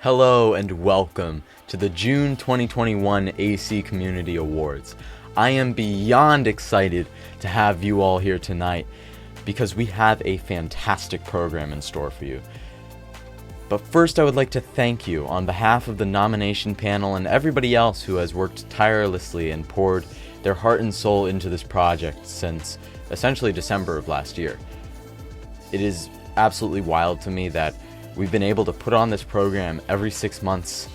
Hello and welcome to the June 2021 AC Community Awards. I am beyond excited to have you all here tonight because we have a fantastic program in store for you. But first, I would like to thank you on behalf of the nomination panel and everybody else who has worked tirelessly and poured their heart and soul into this project since essentially December of last year. It is absolutely wild to me that we've been able to put on this program every 6 months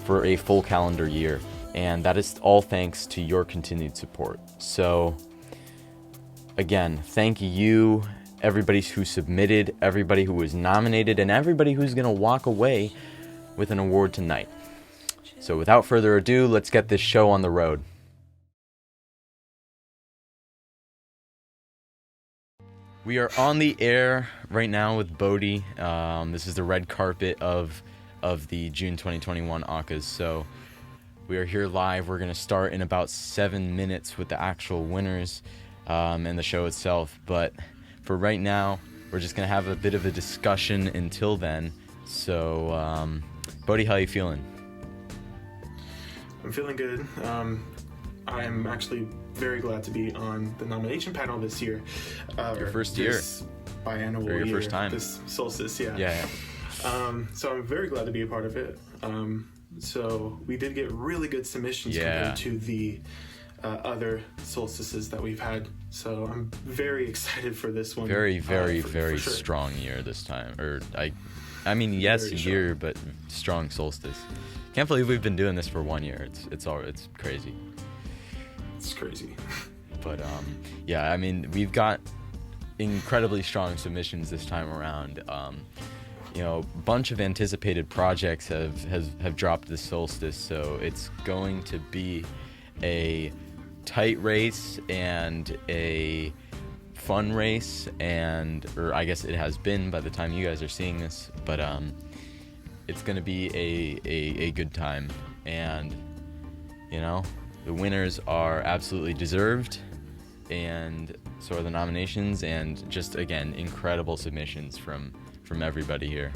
for a full calendar year, and that is all thanks to your continued support. So, again, thank you, everybody who submitted, everybody who was nominated, and everybody who's going to walk away with an award tonight. So, without further ado, let's get this show on the road. We are on the air right now with Bodhi. This is the red carpet of the June 2021 ACCAs. So we are here live. We're going to start in about 7 minutes with the actual winners and the show itself. But for right now, we're just going to have a bit of a discussion until then. So, Bodhi, how are you feeling? I'm feeling good. I'm actually very glad to be on the nomination panel this year. Your first year. Biannual or your year, first time. This solstice, yeah. Yeah. So I'm very glad to be a part of it. So we did get really good submissions compared to the other solstices that we've had. So I'm very excited for this one. Very for sure. strong year this time. I mean, yes, Very year, but strong solstice. Can't believe we've been doing this for 1 year. It's crazy. It's crazy. But yeah, I mean, we've got incredibly strong submissions this time around. A bunch of anticipated projects have dropped this solstice, so it's going to be a tight race and a fun race, or I guess it has been by the time you guys are seeing this, but it's going to be a good time, and the winners are absolutely deserved, and so are the nominations, and just, again, incredible submissions from everybody here.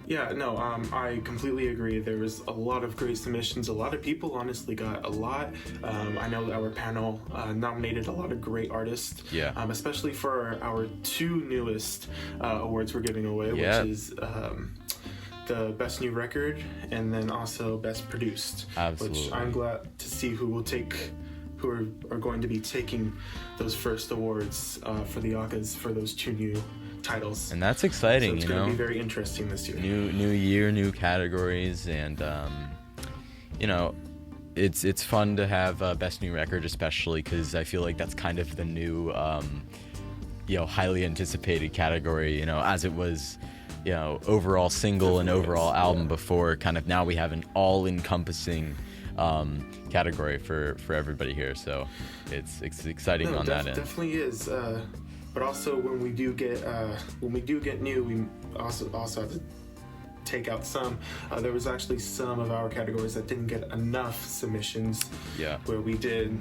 Yeah, no, I completely agree. There was a lot of great submissions. A lot of people honestly got a lot. I know that our panel nominated a lot of great artists, especially for our two newest awards we're giving away, which is the Best New Record and then also Best Produced. Absolutely. Which I'm glad to see who are going to be taking those first awards for the ACCAs for those two new titles. And that's exciting, so it's going to be very interesting this year. New year, new categories, and it's fun to have Best New Record, especially because I feel like that's kind of the new highly anticipated category, as it was overall single and overall album before. Kind of now we have an all-encompassing category for everybody here, so it's exciting on that end. Definitely is. But also when we do get new, we also have to take out some. There was actually some of our categories that didn't get enough submissions. Yeah. Where we did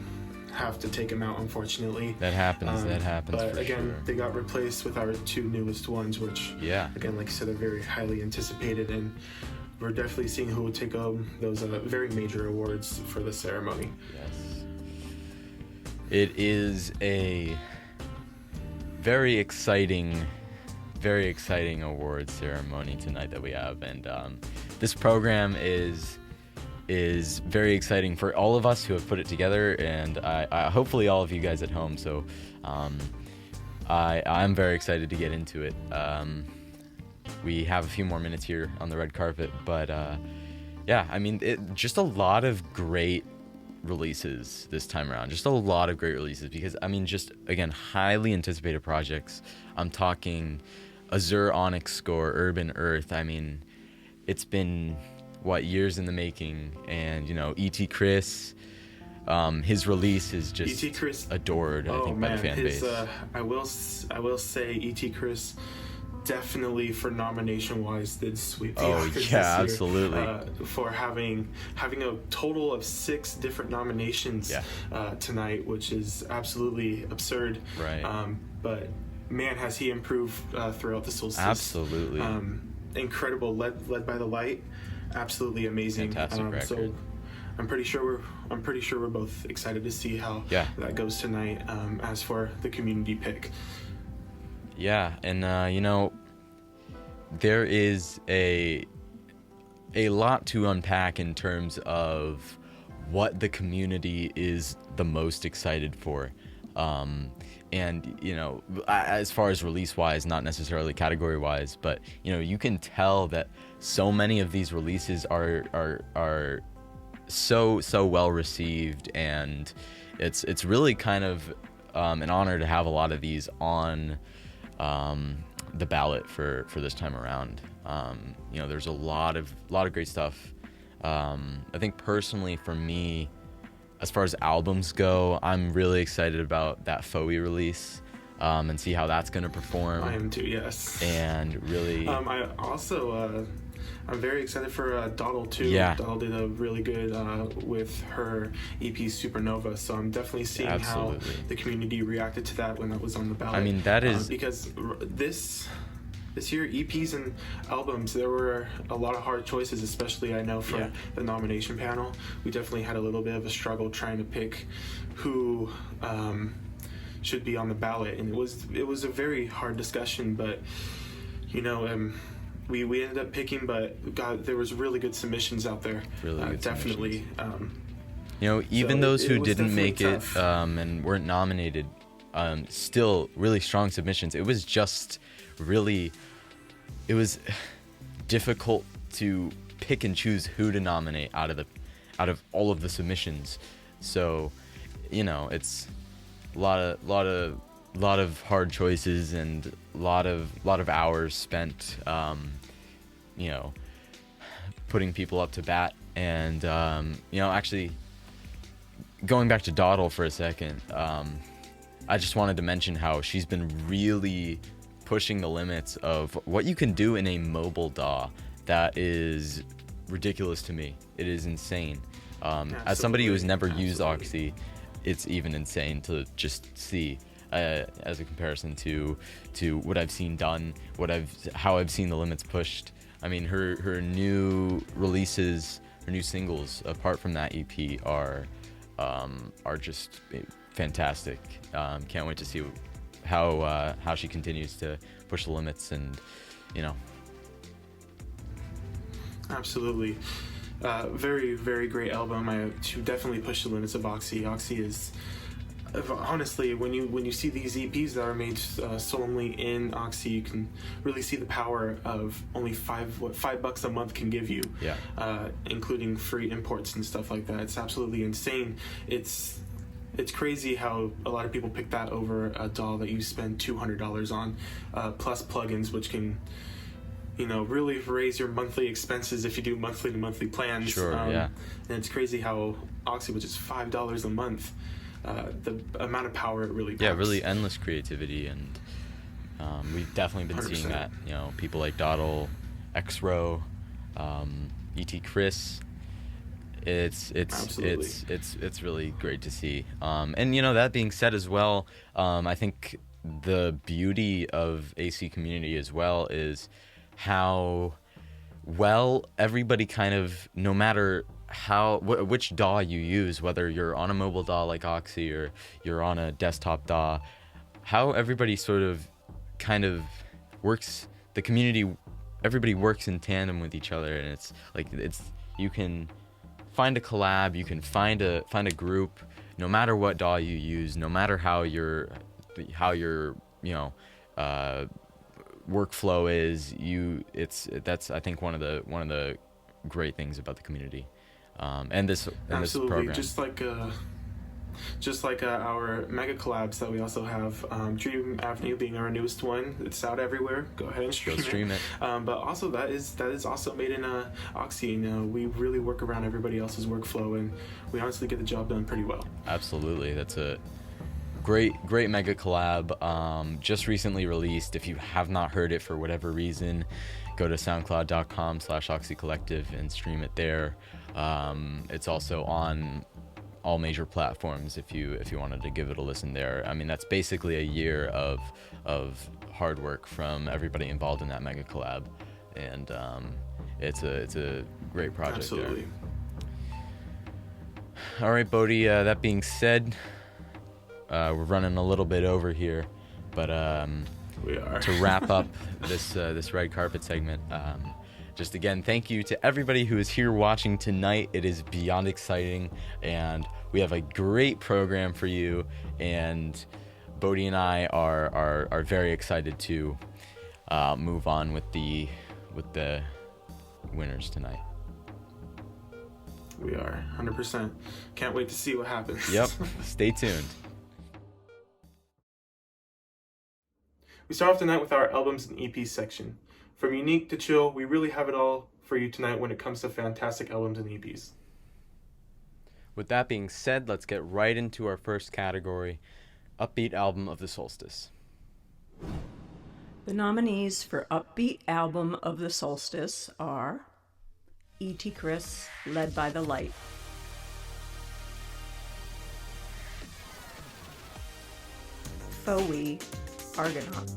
have to take them out, unfortunately. That happens. But for again, sure. They got replaced with our two newest ones, which again, like you said, are very highly anticipated, and we're definitely seeing who will take those very major awards for the ceremony. Yes. It is a very exciting awards ceremony tonight that we have, and this program is very exciting for all of us who have put it together, and I hopefully all of you guys at home. So I'm very excited to get into it. We have a few more minutes here on the red carpet, but I mean, just a lot of great releases this time around. Just a lot of great releases because, I mean, just, again, highly anticipated projects. I'm talking Azure Onyx score, Urban Earth. I mean, it's been, years in the making, and, E.T. Chris, his release is just E.T. Chris, adored, I think, by the fan base. I will say E.T. Chris definitely for nomination wise did sweep the Oscars this year, absolutely. For having a total of 6 different nominations tonight, which is absolutely absurd. Right. But man, has he improved throughout the solstice. Absolutely. incredible. Led by the Light, absolutely amazing. Fantastic record. So I'm pretty sure we're both excited to see how that goes tonight. As for the community pick, and there is a lot to unpack in terms of what the community is the most excited for. And as far as release wise, not necessarily category wise, but you can tell that so many of these releases are so well received, and it's really kind of an honor to have a lot of these on the ballot for this time around. There's a lot of great stuff. I think personally for me, as far as albums go, I'm really excited about that Foey release, and see how that's going to perform. I am too, yes. And really... I also... I'm very excited for Dawdle too. Yeah. Dawdle did a really good with her EP Supernova, so I'm definitely seeing how the community reacted to that when that was on the ballot. I mean, that is... because this year, EPs and albums, there were a lot of hard choices, especially I know for the nomination panel. We definitely had a little bit of a struggle trying to pick who should be on the ballot, and it was a very hard discussion, but we ended up picking, but God, there was really good submissions out there. Really good definitely. Even those who didn't make tough. It and weren't nominated, still really strong submissions. It was just it was difficult to pick and choose who to nominate out of all of the submissions. So, it's a lot of hard choices and a lot of hours spent, putting people up to bat. And actually, going back to Dawdle for a second, I just wanted to mention how she's been really pushing the limits of what you can do in a mobile DAW. That is ridiculous to me. It is insane. As somebody who has never used Oxy, it's even insane to just see as a comparison to what I've seen done, how I've seen the limits pushed. I mean, her new releases, her new singles, apart from that EP, are just fantastic. Can't wait to see how she continues to push the limits, and absolutely. Very, very great album. She definitely pushed the limits of Oxy. Oxy is, honestly, when you see these EPs that are made solemnly in Oxy, you can really see the power of only $5 a month can give you. Including free imports and stuff like that. It's absolutely insane. It's crazy how a lot of people pick that over a DAW that you spend $200 on, plus plugins, which can, really raise your monthly expenses if you do monthly to monthly plans. Sure, yeah. And it's crazy how Oxy, which is $5 a month, the amount of power it really packs. Yeah, really endless creativity, and we've definitely been 100%. Seeing that. People like Dawdle, X-Row, E.T. Chris. It's really great to see. And that being said as well, I think the beauty of AC Community as well is how well everybody kind of, no matter which DAW you use, whether you're on a mobile DAW like Oxy or you're on a desktop DAW, how everybody sort of kind of works, the community, everybody works in tandem with each other, and it's like, you can find a collab, you can find a group, no matter what DAW you use, no matter how your workflow is. That's I think one of the great things about the community, and this program. Just like our mega collabs that we also have, Dream Avenue being our newest one. It's out everywhere. Go ahead and stream it. But also that is also made in Oxy. We really work around everybody else's workflow, and we honestly get the job done pretty well. Absolutely, that's a great mega collab. Just recently released. If you have not heard it for whatever reason, go to soundcloud.com/oxycollective and stream it there. It's also on all major platforms if you wanted to give it a listen there. I mean, that's basically a year of hard work from everybody involved in that mega collab. and it's a great project. Absolutely. There. All right, Bodhi. That being said, we're running a little bit over here, but we are. to wrap up this red carpet segment. Just again, thank you to everybody who is here watching tonight. It is beyond exciting, and we have a great program for you. And Bodhi and I are very excited to move on with the winners tonight. We are 100%. Can't wait to see what happens. Yep. Stay tuned. We start off tonight with our albums and EPs section. From unique to chill, we really have it all for you tonight when it comes to fantastic albums and EPs. With that being said, let's get right into our first category, Upbeat Album of the Solstice. The nominees for Upbeat Album of the Solstice are E.T. Chris, Led by the Light, Foe, Argonaut,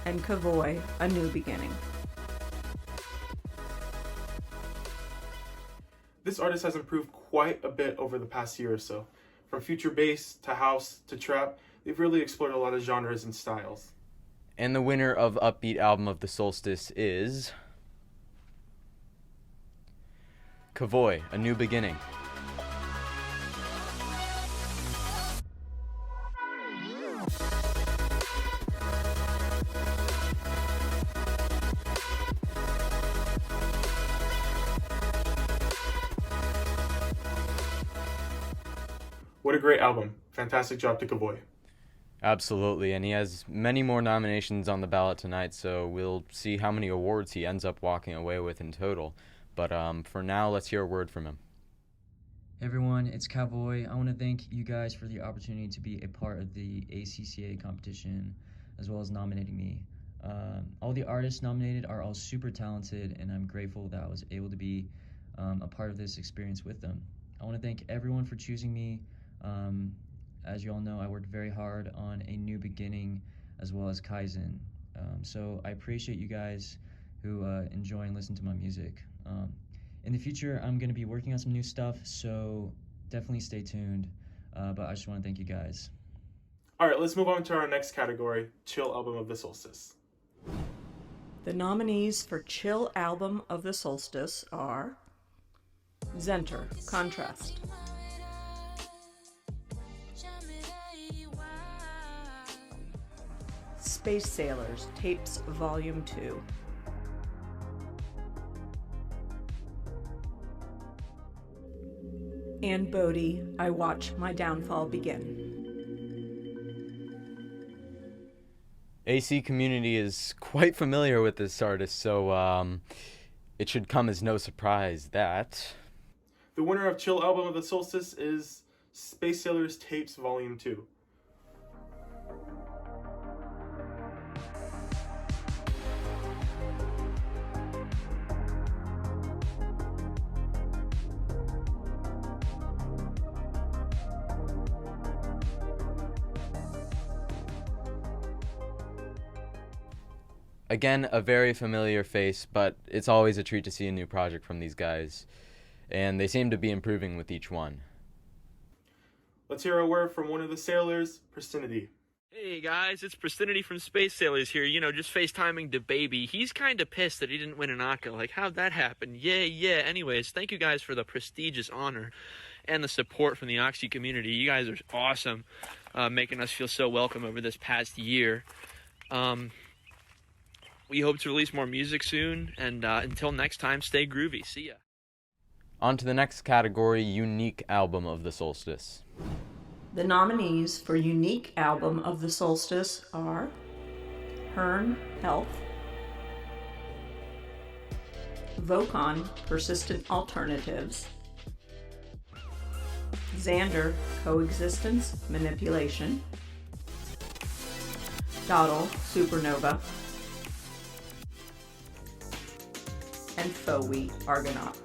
and Kavoy, A New Beginning. This artist has improved quite a bit over the past year or so. From future bass to house to trap, they've really explored a lot of genres and styles. And the winner of Upbeat Album of the Solstice is Kavoy, A New Beginning. What a great album. Fantastic job to Kavoy. Absolutely, and he has many more nominations on the ballot tonight, so we'll see how many awards he ends up walking away with in total. But for now, let's hear a word from him. Hey everyone, it's Cowboy. I want to thank you guys for the opportunity to be a part of the ACCA competition, as well as nominating me. All the artists nominated are all super talented, and I'm grateful that I was able to be a part of this experience with them. I want to thank everyone for choosing me. As you all know, I worked very hard on A New Beginning as well as Kaizen. So I appreciate you guys who enjoy and listen to my music. In the future, I'm going to be working on some new stuff, so definitely stay tuned. But I just want to thank you guys. All right, let's move on to our next category, Chill Album of the Solstice. The nominees for Chill Album of the Solstice are Zenter, Contrast, Space Sailors, Tapes Volume 2, and Bodhi, I Watch My Downfall Begin. AC community is quite familiar with this artist, so it should come as no surprise that the winner of Chill Album of the Solstice is Space Sailors Tapes Volume 2. Again, a very familiar face, but it's always a treat to see a new project from these guys, and they seem to be improving with each one. Let's hear a word from one of the sailors, Pristinity. Hey guys, it's Pristinity from Space Sailors here, just FaceTiming DaBaby. He's kind of pissed that he didn't win an ACCA. Like, how'd that happen? Yeah. Anyways, thank you guys for the prestigious honor and the support from the Oxy community. You guys are awesome, making us feel so welcome over this past year. We hope to release more music soon, and until next time, stay groovy. See ya. On to the next category, Unique Album of the Solstice. The nominees for Unique Album of the Solstice are Hearn, Health, Vocon, Persistent Alternatives, Xander, Coexistence, Manipulation, Dottle, Supernova, and Foe, Argonaut.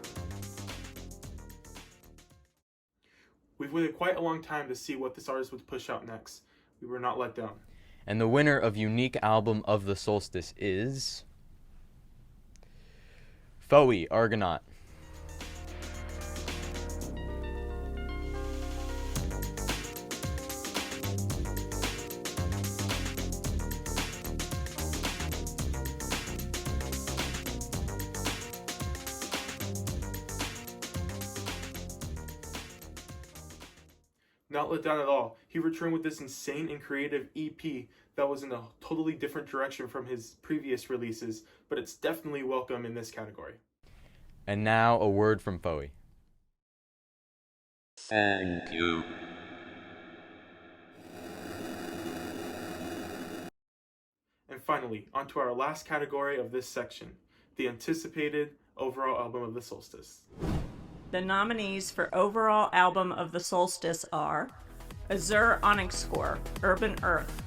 We've waited quite a long time to see what this artist would push out next. We were not let down. And the winner of Unique Album of the Solstice is Foey Argonaut. Not let down at all. He returned with this insane and creative EP that was in a totally different direction from his previous releases, but it's definitely welcome in this category. And now a word from Foey. Thank you. And finally, onto our last category of this section, the anticipated overall album of the solstice. The nominees for Overall Album of the Solstice are Azure Onyx Score, Urban Earth,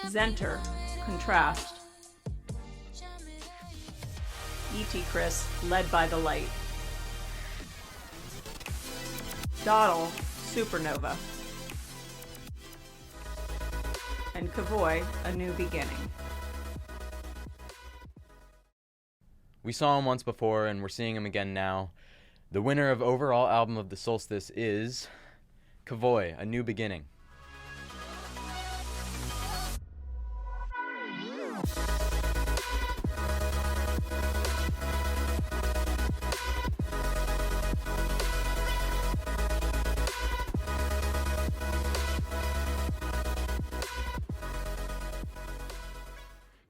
Zenter, Contrast, E.T. Chris, Led by the Light, Dawdle, Supernova, and Kavoy, A New Beginning. We saw him once before, and we're seeing him again now. The winner of Overall Album of the Solstice is Kavoy, A New Beginning.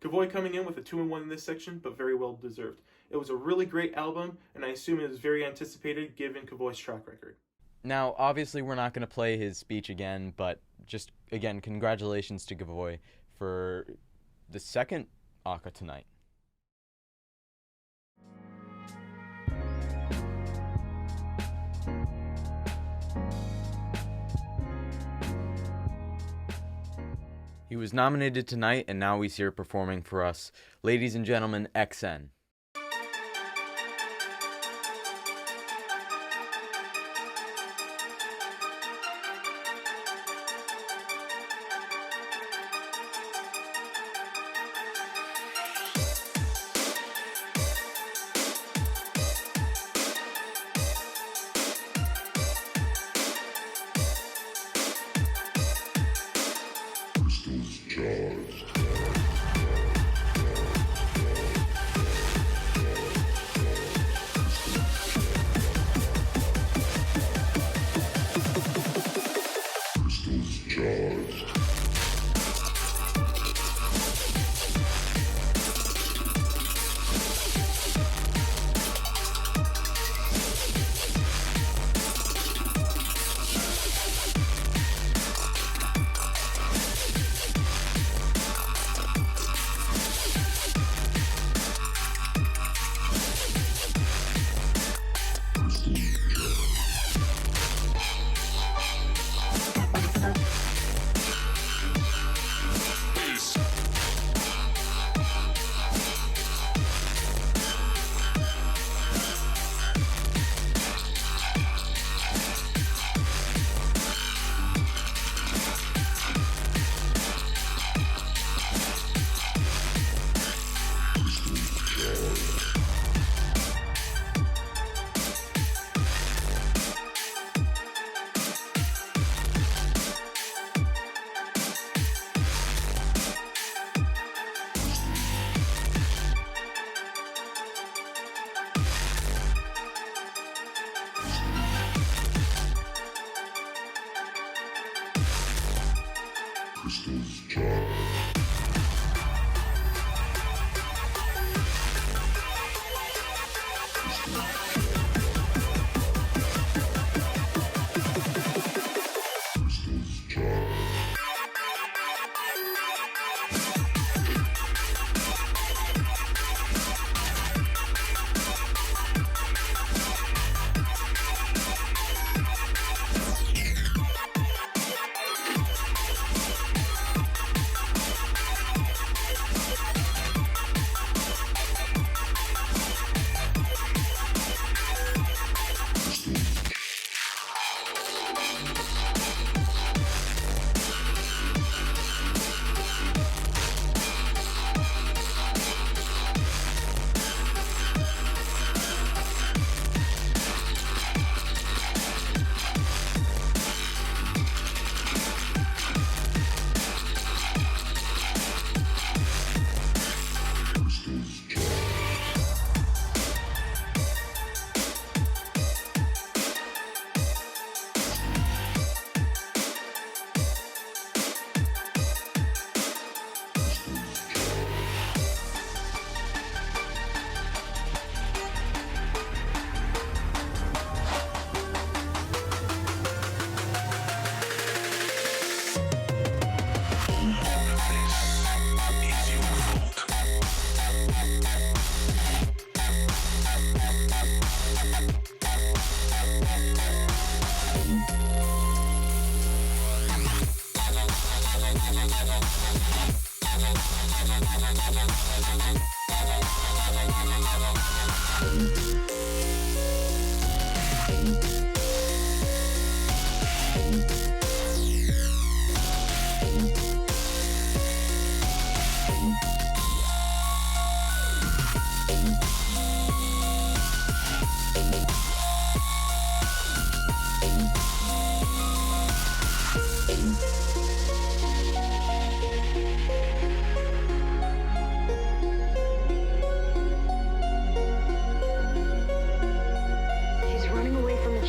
Kavoy coming in with a 2-1 in this section, but very well deserved. It was a really great album, and I assume it was very anticipated given Kavoy's track record. Now, obviously, we're not going to play his speech again, but just, again, congratulations to Kavoy for the second ACCA tonight. He was nominated tonight, and now he's here performing for us. Ladies and gentlemen, XN. She's running away from the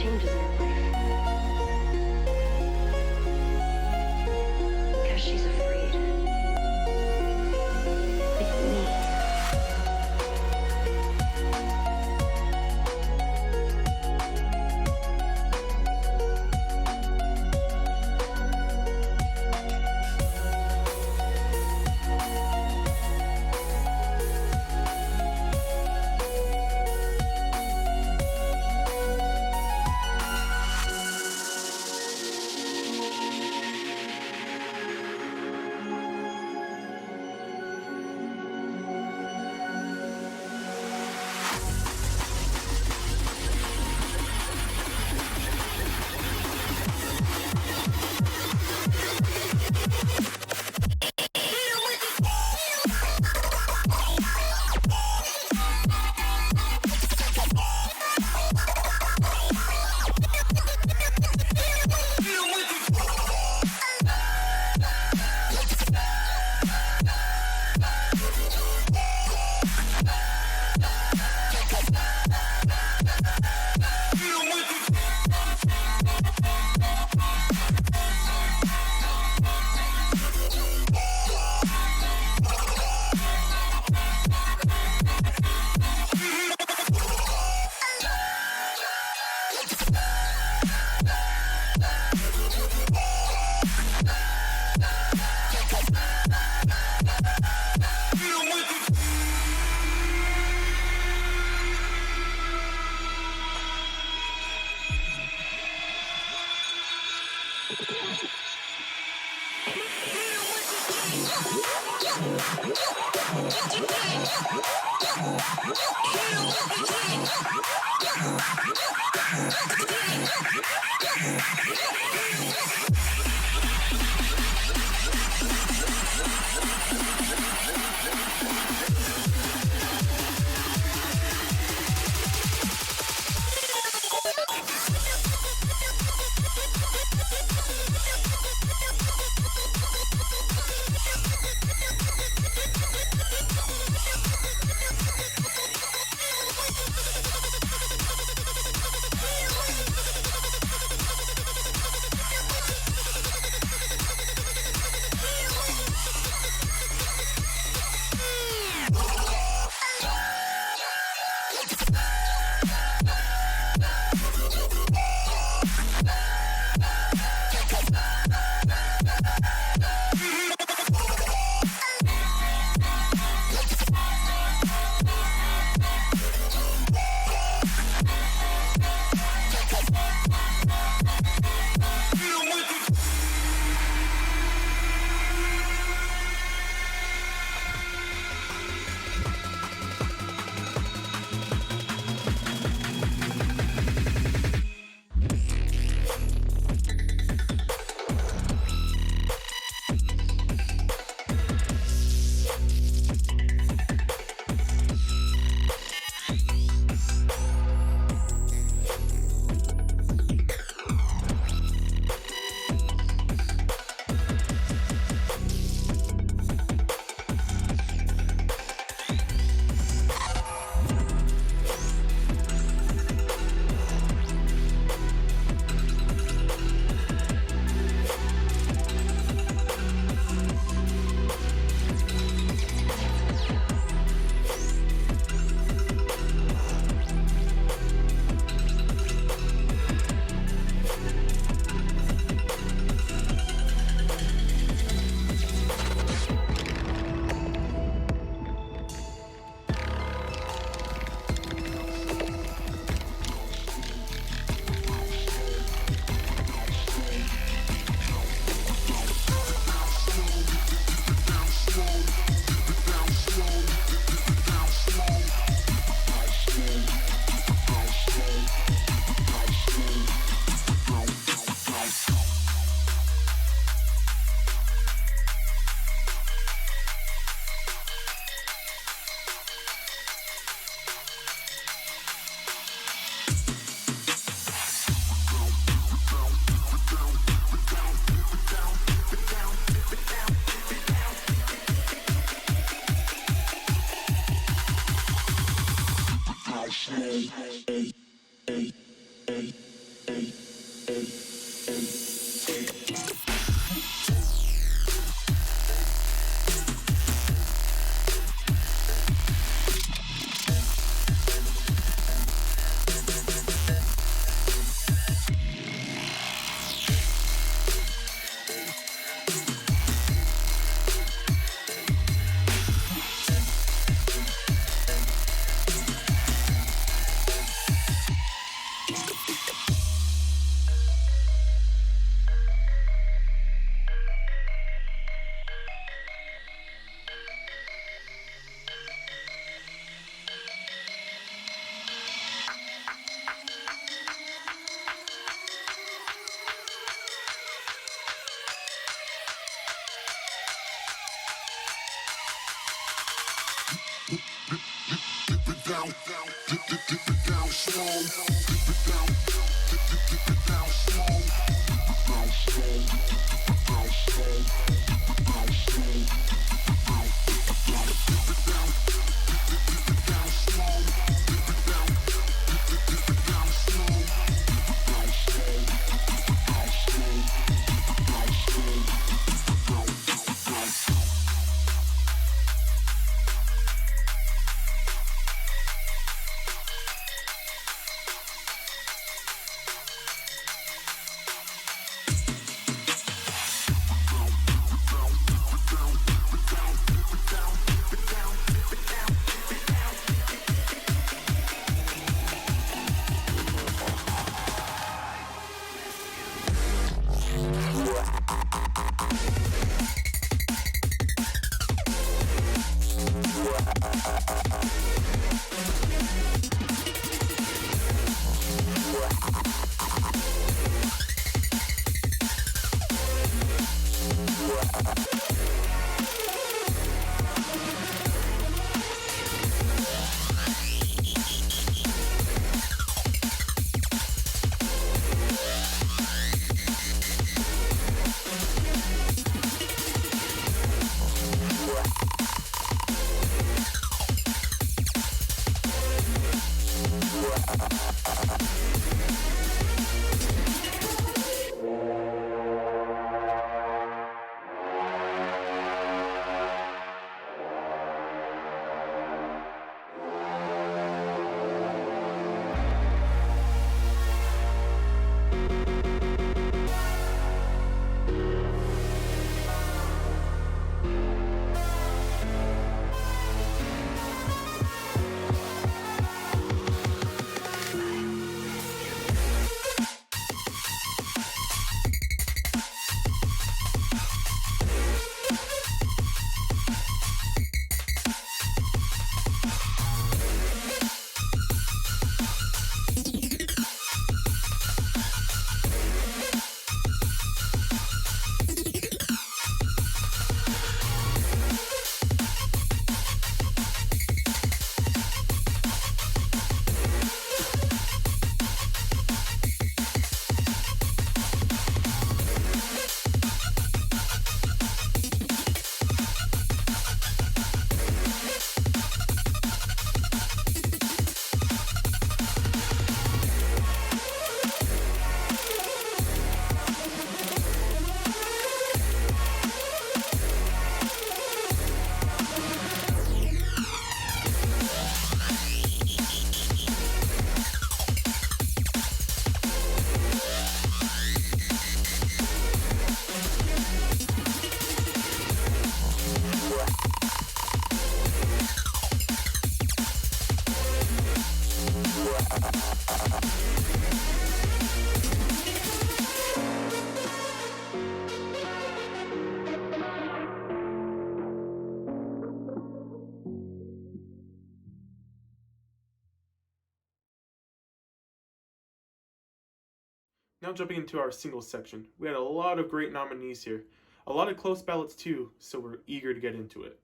Now jumping into our singles section, we had a lot of great nominees here. A lot of close ballots too, so we're eager to get into it.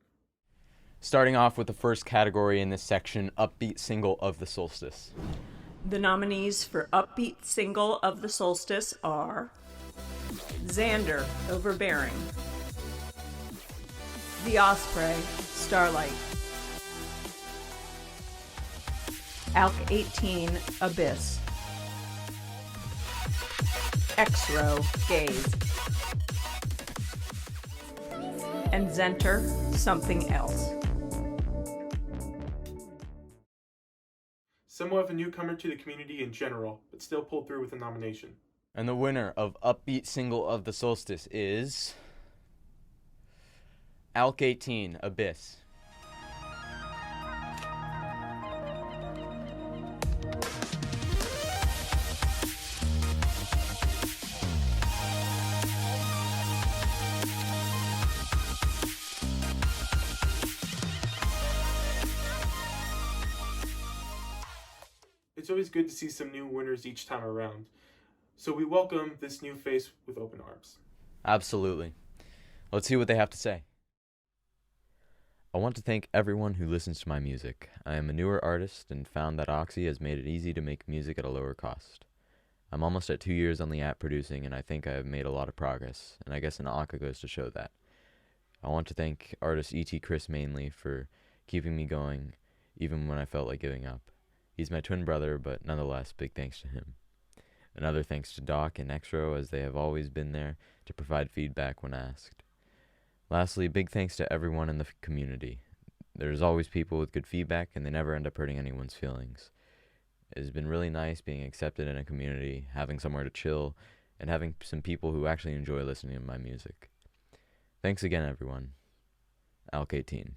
Starting off with the first category in this section, Upbeat Single of the Solstice. The nominees for Upbeat Single of the Solstice are Xander, Overbearing, The Osprey, Starlight, ALK 18 Abyss, X-Row Gaze, and Zenter Something Else. Somewhat of a newcomer to the community in general, but still pulled through with a nomination. And the winner of Upbeat Single of the Solstice is ALK 18 Abyss. It's always good to see some new winners each time around. So we welcome this new face with open arms. Absolutely. Let's see what they have to say. I want to thank everyone who listens to my music. I am a newer artist and found that Oxy has made it easy to make music at a lower cost. I'm almost at 2 years on the app producing, and I think I have made a lot of progress, and I guess an ACCA goes to show that. I want to thank artist E.T. Chris mainly for keeping me going, even when I felt like giving up. He's my twin brother, but nonetheless, big thanks to him. Another thanks to Doc and X-Row, as they have always been there to provide feedback when asked. Lastly, big thanks to everyone in the community. There's always people with good feedback, and they never end up hurting anyone's feelings. It has been really nice being accepted in a community, having somewhere to chill, and having some people who actually enjoy listening to my music. Thanks again, everyone. ALK 18.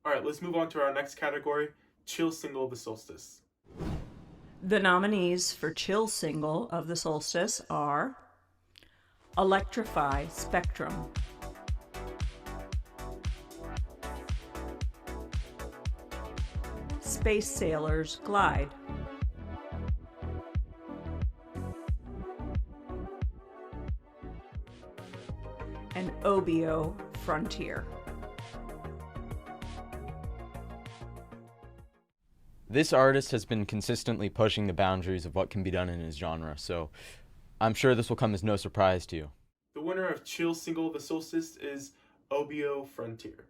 Alright, let's move on to our next category, Chill Single of the Solstice. The nominees for Chill Single of the Solstice are Electrify Spectrum, Space Sailors Glide, and Obio Frontier. This artist has been consistently pushing the boundaries of what can be done in his genre, so I'm sure this will come as no surprise to you. The winner of Chill Single of the Solstice is Obio Frontier.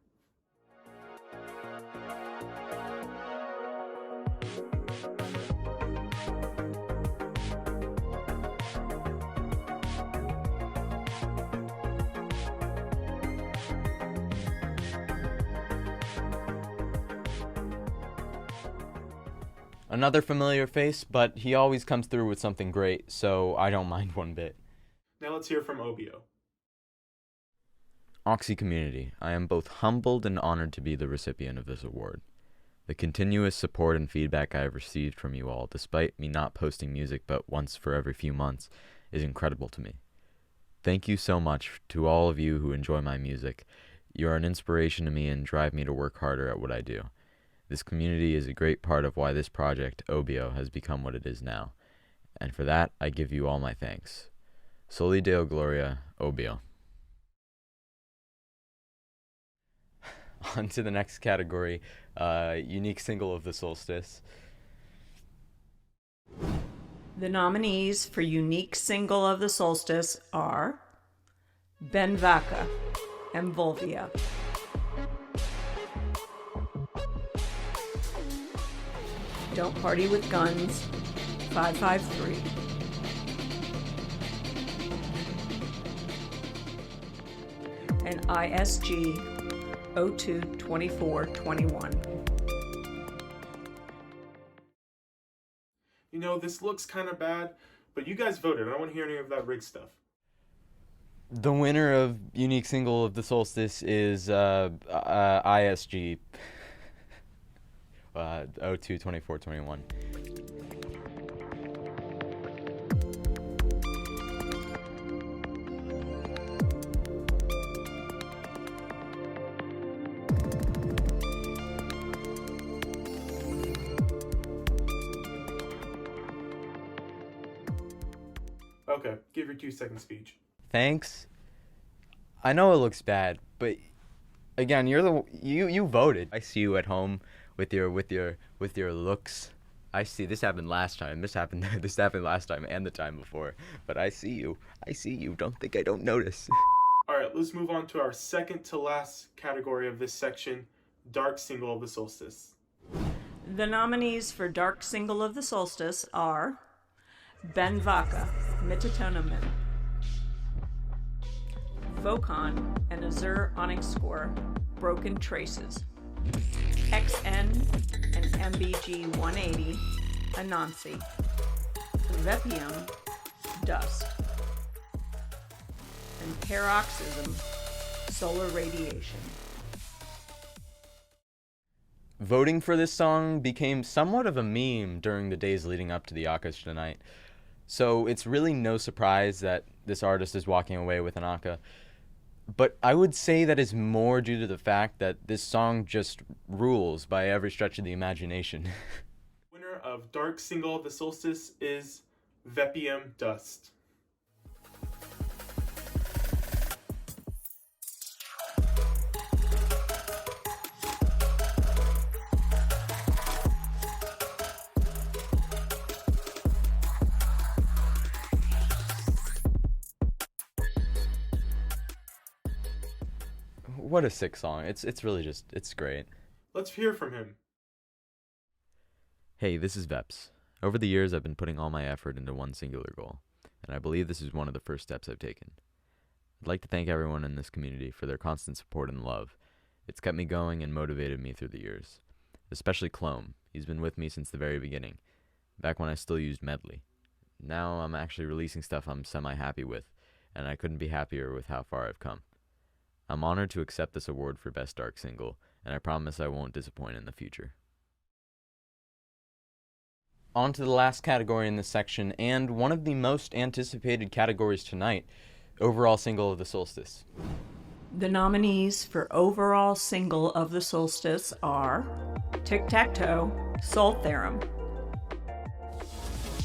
Another familiar face, but he always comes through with something great, so I don't mind one bit. Now let's hear from Obio. Oxy community, I am both humbled and honored to be the recipient of this award. The continuous support and feedback I have received from you all, despite me not posting music but once for every few months, is incredible to me. Thank you so much to all of you who enjoy my music. You are an inspiration to me and drive me to work harder at what I do. This community is a great part of why this project, Obio, has become what it is now. And for that, I give you all my thanks. Soli Deo Gloria, Obio. On to the next category, unique single of the solstice. The nominees for Unique Single of the Solstice are Ben Vaca, Emvolvia, Don't Party with Guns, 553, and ISG 022421. You know, this looks kind of bad, but you guys voted. I don't want to hear any of that rigged stuff. The winner of Unique Single of the Solstice is ISG 022421. Okay, give your 2-second speech. Thanks. I know it looks bad, but again, you voted. I see you at home with your looks. I see this happened last time. This happened last time and the time before. But I see you. Don't think I don't notice. All right, let's move on to our second to last category of this section, Dark Single of the Solstice. The nominees for Dark Single of the Solstice are Ben Vaca, Mitatonamin, Vocon and Azure Onyx Score, Broken Traces, XN and MBG 180, Anansi, Vepium, Dust, and Paroxysm, Solar Radiation. Voting for this song became somewhat of a meme during the days leading up to the ACCAs tonight, so it's really no surprise that this artist is walking away with an ACCA. But I would say that is more due to the fact that this song just rules by every stretch of the imagination. Winner of Dark Single of the Solstice is Vepium Dust. What a sick song. It's really just, it's great. Let's hear from him. Hey, this is Veps. Over the years, I've been putting all my effort into one singular goal, and I believe this is one of the first steps I've taken. I'd like to thank everyone in this community for their constant support and love. It's kept me going and motivated me through the years. Especially Clome. He's been with me since the very beginning, back when I still used Medley. Now I'm actually releasing stuff I'm semi-happy with, and I couldn't be happier with how far I've come. I'm honored to accept this award for Best Dark Single, and I promise I won't disappoint in the future. On to the last category in this section, and one of the most anticipated categories tonight, Overall Single of the Solstice. The nominees for Overall Single of the Solstice are Tic Tac Toe, Soul Theorem,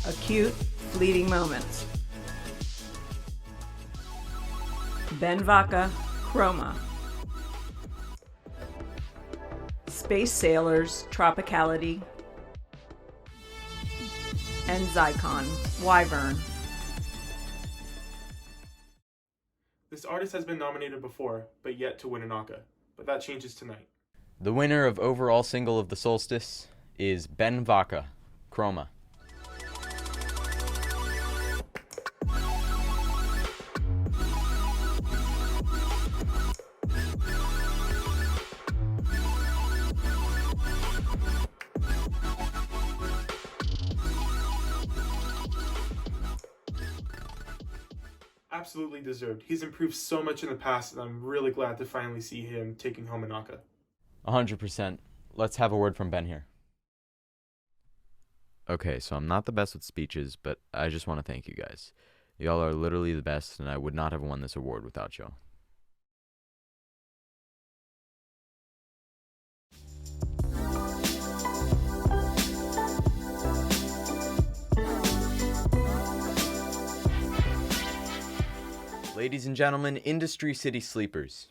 Acute Fleeting Moments, Ben Vaca, Chroma, Space Sailors, Tropicality, and Zycon, Wyvern. This artist has been nominated before, but yet to win an ACCA. But that changes tonight. The winner of Overall Single of the Solstice is Ben Vaca, Chroma. Absolutely deserved. He's improved so much in the past, and I'm really glad to finally see him taking home an ACCA. 100%. Let's have a word from Ben here. Okay, so I'm not the best with speeches, but I just want to thank you guys. Y'all are literally the best, and I would not have won this award without y'all. Ladies and gentlemen, Industry City Sleepers.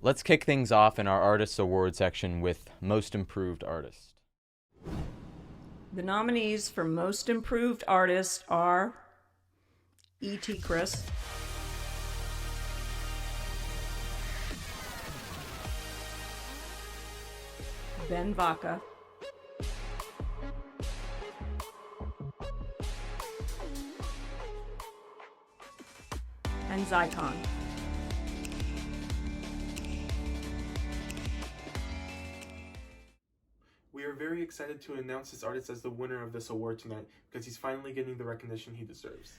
Let's kick things off in our Artists Award section with Most Improved Artist. The nominees for Most Improved Artist are E.T. Chris, Ben Vaca, and Zycon. We are very excited to announce this artist as the winner of this award tonight because he's finally getting the recognition he deserves.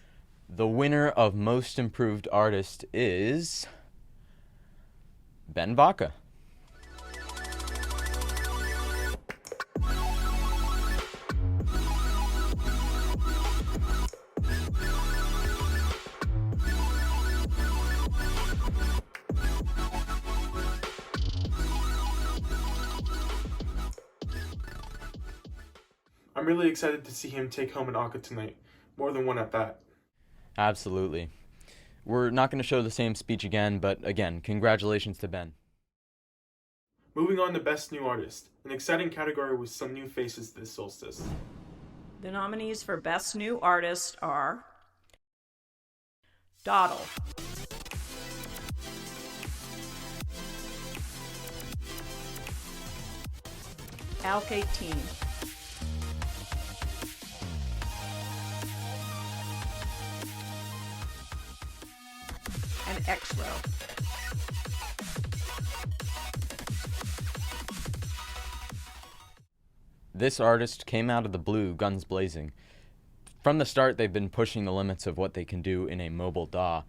The winner of Most Improved Artist is Ben Vaca. I'm really excited to see him take home an ACCA tonight. More than one at that. Absolutely. We're not going to show the same speech again, but again, congratulations to Ben. Moving on to Best New Artist, an exciting category with some new faces this solstice. The nominees for Best New Artist are Doddle, Alk 18, and X-Row. This artist came out of the blue, guns blazing. From the start, they've been pushing the limits of what they can do in a mobile DAW,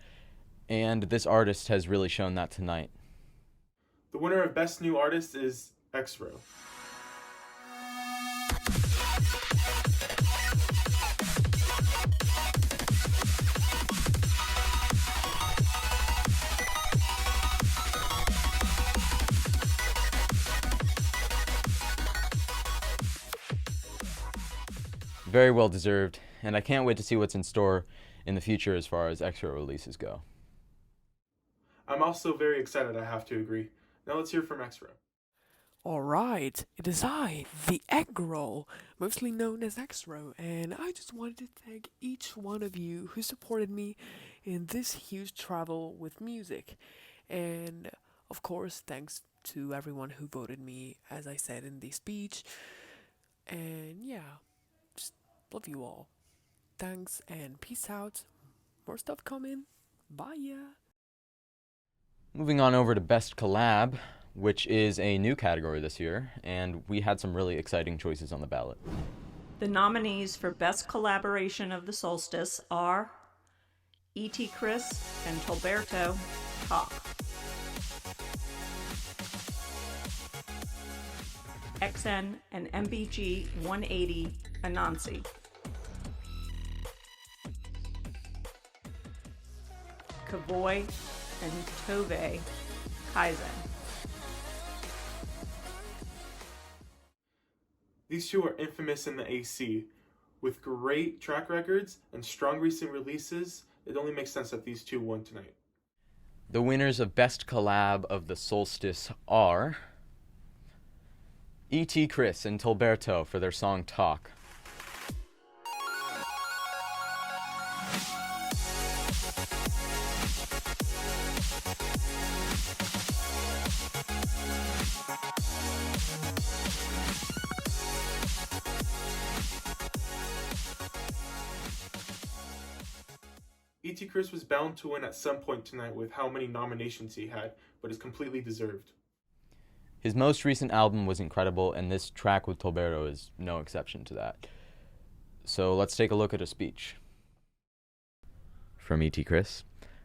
and this artist has really shown that tonight. The winner of Best New Artist is X-Row. Very well deserved, and I can't wait to see what's in store in the future as far as X-Row releases go. I'm also very excited, I have to agree. Now let's hear from X-Row. Alright, it is I, the Egg Roll, mostly known as X-Row, and I just wanted to thank each one of you who supported me in this huge travel with music. And, of course, thanks to everyone who voted me, as I said in the speech. And yeah, just love you all. Thanks and peace out. More stuff coming. Bye ya. Moving on over to Best Collab, which is a new category this year, and we had some really exciting choices on the ballot. The nominees for Best Collaboration of the Solstice are E.T. Chris and Tolberto Talk, XN and MBG 180 Anansi, Kavoy and Tove Kaizen. These two are infamous in the AC. With great track records and strong recent releases, it only makes sense that these two won tonight. The winners of Best Collab of the Solstice are E.T. Chris and Tolberto for their song Talk. E.T. Chris was bound to win at some point tonight with how many nominations he had, but is completely deserved. His most recent album was incredible, and this track with Tolberto is no exception to that. So let's take a look at a speech. From E.T. Chris,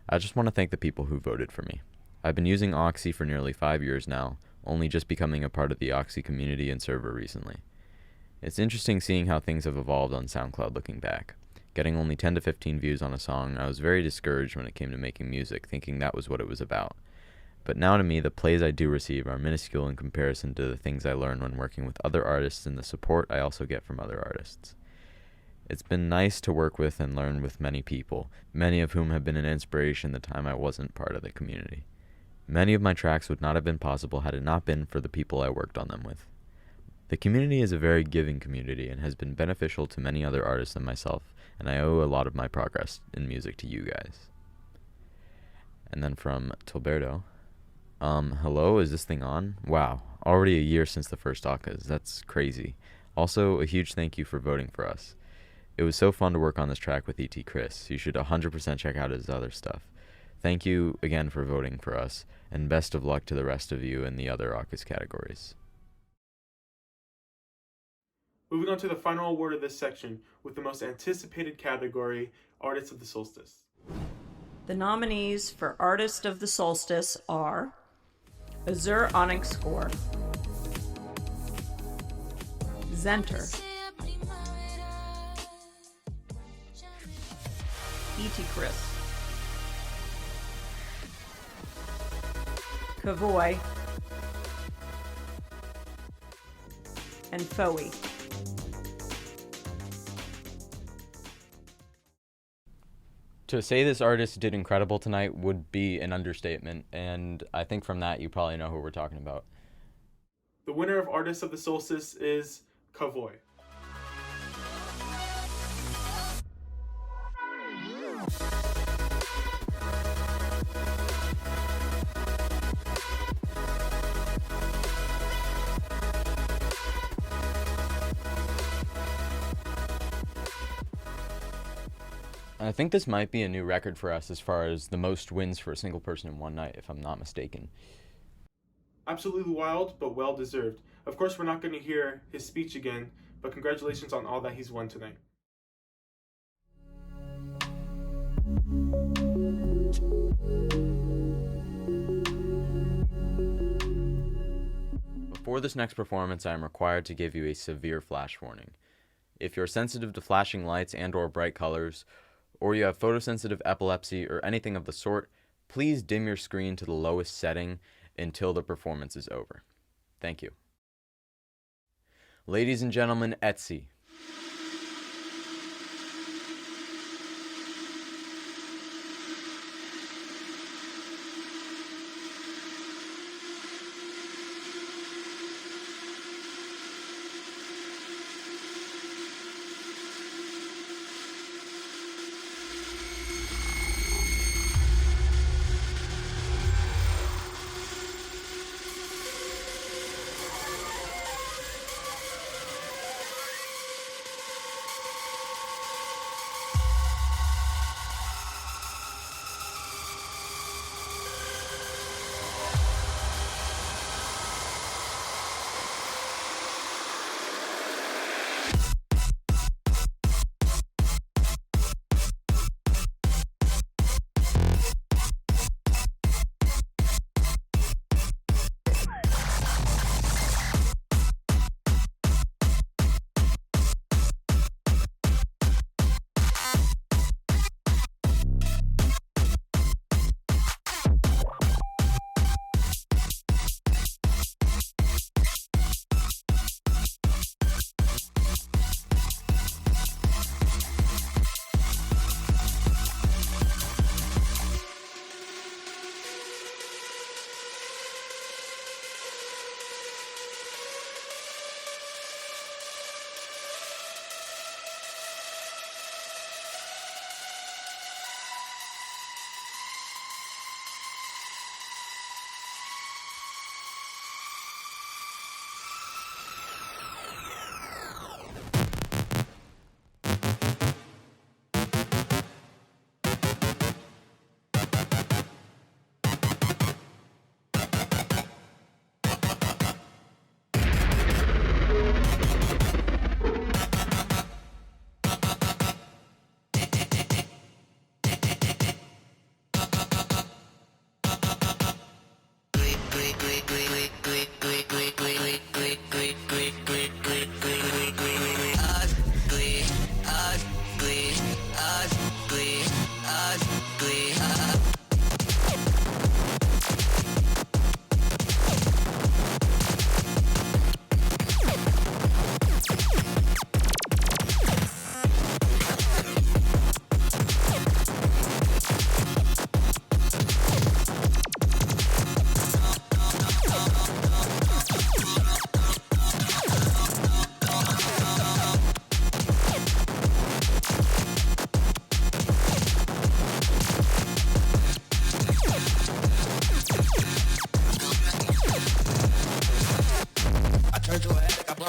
I just want to thank the people who voted for me. I've been using Oxy for nearly 5 years now, only just becoming a part of the Oxy community and server recently. It's interesting seeing how things have evolved on SoundCloud looking back. Getting only 10 to 15 views on a song, I was very discouraged when it came to making music, thinking that was what it was about. But now to me, the plays I do receive are minuscule in comparison to the things I learn when working with other artists and the support I also get from other artists. It's been nice to work with and learn with many people, many of whom have been an inspiration the time I wasn't part of the community. Many of my tracks would not have been possible had it not been for the people I worked on them with. The community is a very giving community and has been beneficial to many other artists than myself, and I owe a lot of my progress in music to you guys. And then from Tilberto, hello, is this thing on? Wow, already a year since the first ACCAs, that's crazy. Also, a huge thank you for voting for us. It was so fun to work on this track with E.T. Chris. You should 100% check out his other stuff. Thank you again for voting for us, and best of luck to the rest of you in the other ACCAs categories. Moving on to the final award of this section with the most anticipated category, Artist of the Solstice. The nominees for Artist of the Solstice are Azure Onyx Score, Zenter, E.T. Chris, Kavoy, and Foey. To say this artist did incredible tonight would be an understatement, and I think from that you probably know who we're talking about. The winner of Artist of the Solstice is Kavoy. I think this might be a new record for us as far as the most wins for a single person in one night, if I'm not mistaken. Absolutely wild, but well deserved. Of course, we're not going to hear his speech again, but congratulations on all that he's won tonight. Before this next performance, I am required to give you a severe flash warning. If you're sensitive to flashing lights and/or bright colors, or you have photosensitive epilepsy or anything of the sort, please dim your screen to the lowest setting until the performance is over. Thank you. Ladies and gentlemen, Etsy.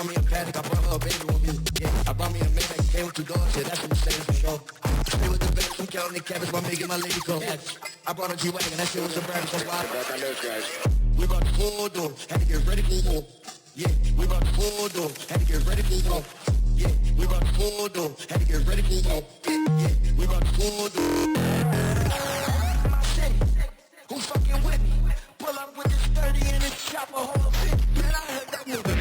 brought me a paddock, I brought her a baby on me. Yeah, I brought me a Maybach, came with 2 doors, yeah, that's a Mercedes for sure. Stay with the best, I'm counting the cabbage while making my lady come. I brought a G-Wagon, that shit was a brand, so why? We brought the full door, had to get ready for war. Yeah, we brought the full door, had to get ready for war. Yeah, we brought the full door, had to get ready for war. Yeah, we brought the full door. Who fucking with me? Pull up with this 30 in this chopper, hold a bit. Man, I heard that movie.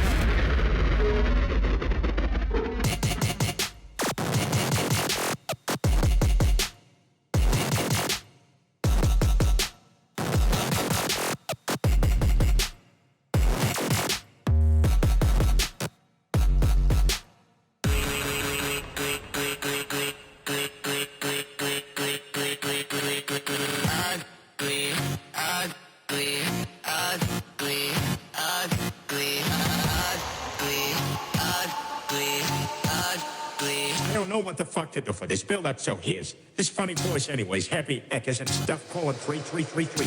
I don't know what the fuck to do for this build-up, so here's this funny voice anyways. Happy ACCAs and stuff calling 3333.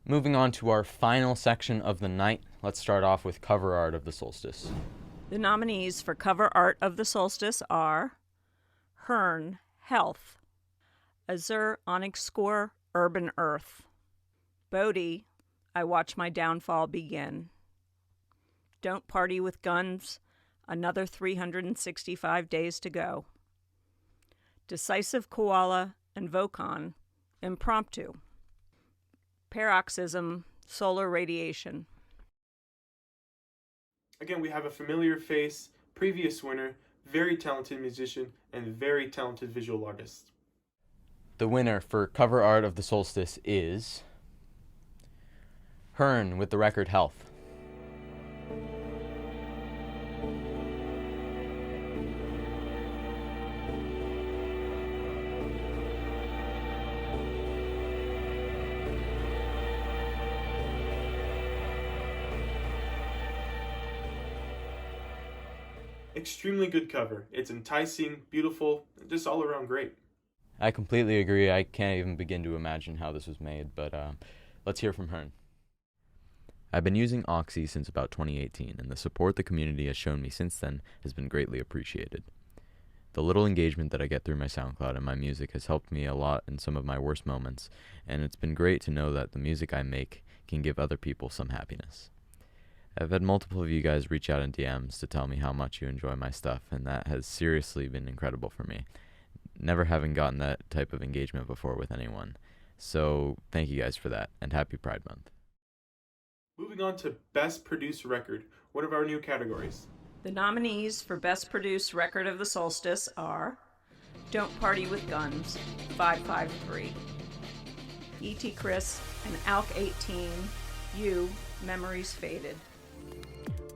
Moving on to our final section of the night, let's start off with cover art of the solstice. The nominees for cover art of the solstice are Hearn, Health, Azure Onyx Score, Urban Earth, Bodhi, I Watch My Downfall Begin, Don't Party with Guns, Another 365 Days to Go, Decisive Koala and Vocon, Impromptu, Paroxysm, Solar Radiation. Again, we have a familiar face, previous winner, very talented musician, and very talented visual artist. The winner for cover art of the solstice is Hearn with the record Health. Extremely good cover. It's enticing, beautiful, just all around great. I completely agree. I can't even begin to imagine how this was made, but let's hear from Hearn. I've been using ACCAs since about 2018, and the support the community has shown me since then has been greatly appreciated. The little engagement that I get through my SoundCloud and my music has helped me a lot in some of my worst moments, and it's been great to know that the music I make can give other people some happiness. I've had multiple of you guys reach out in DMs to tell me how much you enjoy my stuff, and that has seriously been incredible for me. Never having gotten that type of engagement before with anyone. So thank you guys for that, and happy Pride Month. Moving on to Best Produced Record, one of our new categories. The nominees for Best Produced Record of the Solstice are Don't Party with Guns, 553, E.T. Chris and Alk 18, You, Memories Faded,